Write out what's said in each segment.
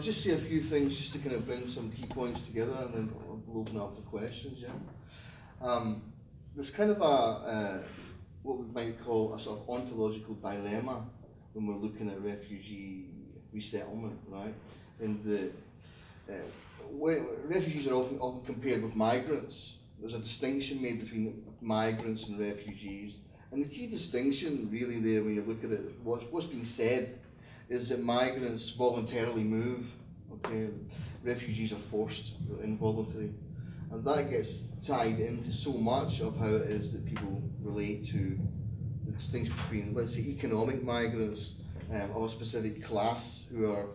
just say a few things just to kind of bring some key points together, and then we'll open up for questions. There's kind of a what we might call a sort of ontological dilemma when we're looking at refugee resettlement, right? And refugees are often compared with migrants. There's a distinction made between migrants and refugees, and the key distinction really there, when you look at it, what's being said is that migrants voluntarily move. Okay, refugees are forced, involuntary, and that gets tied into so much of how it is that people relate to the distinction between, let's say, economic migrants of a specific class who are,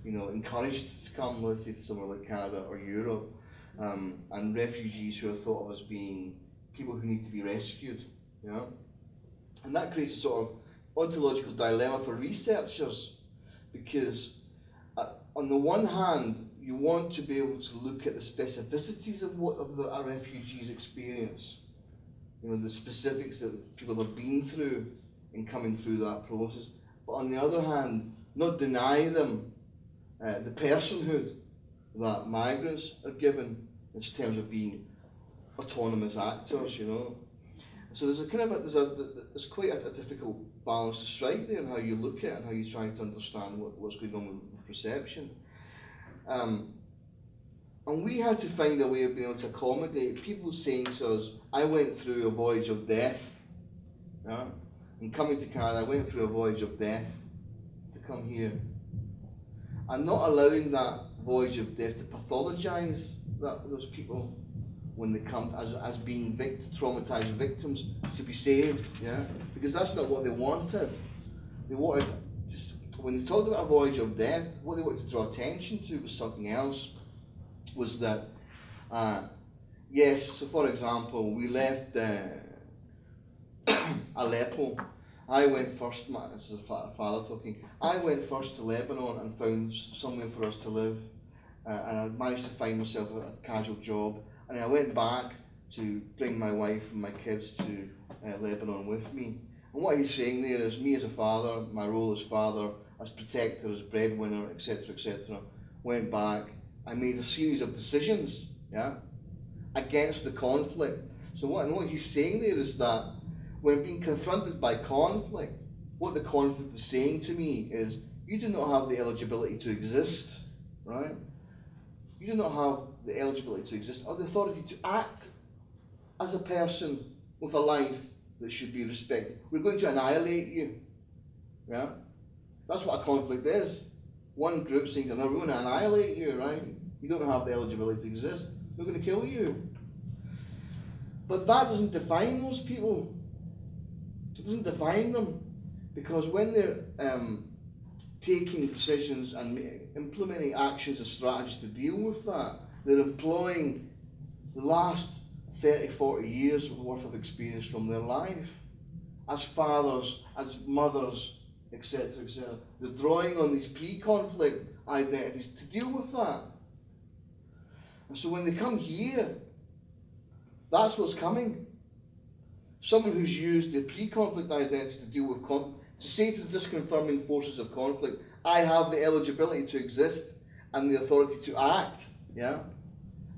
encouraged to come, let's say, to somewhere like Canada or Europe, and refugees who are thought of as being people who need to be rescued. And that creates a sort of ontological dilemma for researchers, because on the one hand, you want to be able to look at the specificities of a refugee's experience, the specifics that people have been through in coming through that process. But on the other hand, not deny them the personhood that migrants are given in terms of being autonomous actors. So there's there's quite a difficult balance to strike there in how you look at it and how you try to understand what's going on with perception. And we had to find a way of being able to accommodate people saying to us, I went through a voyage of death. And coming to Canada, I went through a voyage of death to come here. And not allowing that voyage of death to pathologise those people when they come as being traumatised victims to be saved, because that's not what they wanted. They wanted, when they talked about a voyage of death, what they wanted to draw attention to was something else. Was that, so for example, we left Aleppo. I went first, this is a father talking, I went first to Lebanon and found somewhere for us to live, and I managed to find myself a casual job, and I went back to bring my wife and my kids to Lebanon with me. And what he's saying there is, me as a father, my role as father, as protector, as breadwinner, etc., went back. I made a series of decisions, against the conflict. So what he's saying there is that when being confronted by conflict, what the conflict is saying to me is, you do not have the eligibility to exist, right? You do not have the eligibility to exist or the authority to act as a person with a life that should be respected. We're going to annihilate you. That's what a conflict is. One group saying to another, we're going to annihilate you, right? You don't have the eligibility to exist. We're going to kill you. But that doesn't define those people. It doesn't define them, because when they're taking decisions and implementing actions and strategies to deal with that, they're employing the last 30, 40 years worth of experience from their life. As fathers, as mothers, etc., etc. They're drawing on these pre-conflict identities to deal with that. And so when they come here, that's what's coming. Someone who's used the pre-conflict identity to deal with conflict, to say to the disconfirming forces of conflict, I have the eligibility to exist and the authority to act,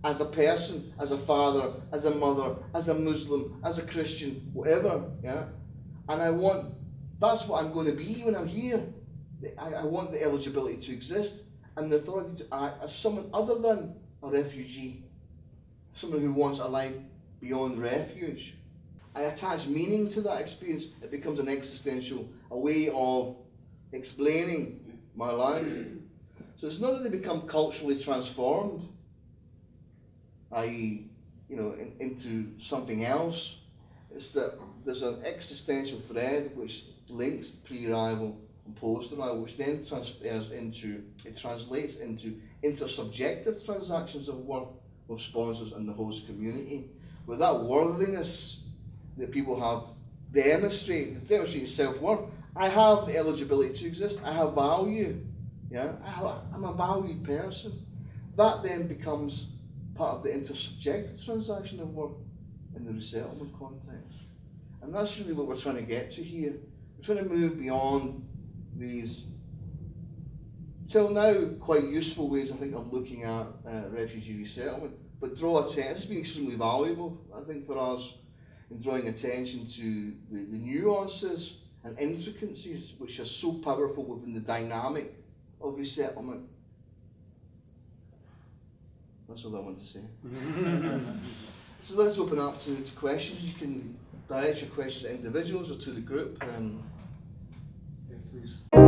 as a person, as a father, as a mother, as a Muslim, as a Christian, whatever, and that's what I'm going to be when I'm here. I want the eligibility to exist and the authority to act as someone other than a refugee, someone who wants a life beyond refuge. I attach meaning to that experience. It becomes an existential, a way of explaining my life. So it's not that they become culturally transformed, i.e., into something else. It's that there's an existential thread which links pre-arrival and post-arrival, which then translates into intersubjective transactions of worth with sponsors and the host community. With that worthiness that people have demonstrate self-worth. I have the eligibility to exist. I have value. I'm a valued person. That then becomes part of the intersubjective transaction of work in the resettlement context. And that's really what we're trying to get to here. We're trying to move beyond these till now, quite useful ways, I think, of looking at refugee resettlement. But draw attention, it's been extremely valuable, I think, for us in drawing attention to the nuances and intricacies which are so powerful within the dynamic of resettlement. That's all I want to say. So let's open up to questions. You can direct your questions to individuals or to the group. Yeah, please.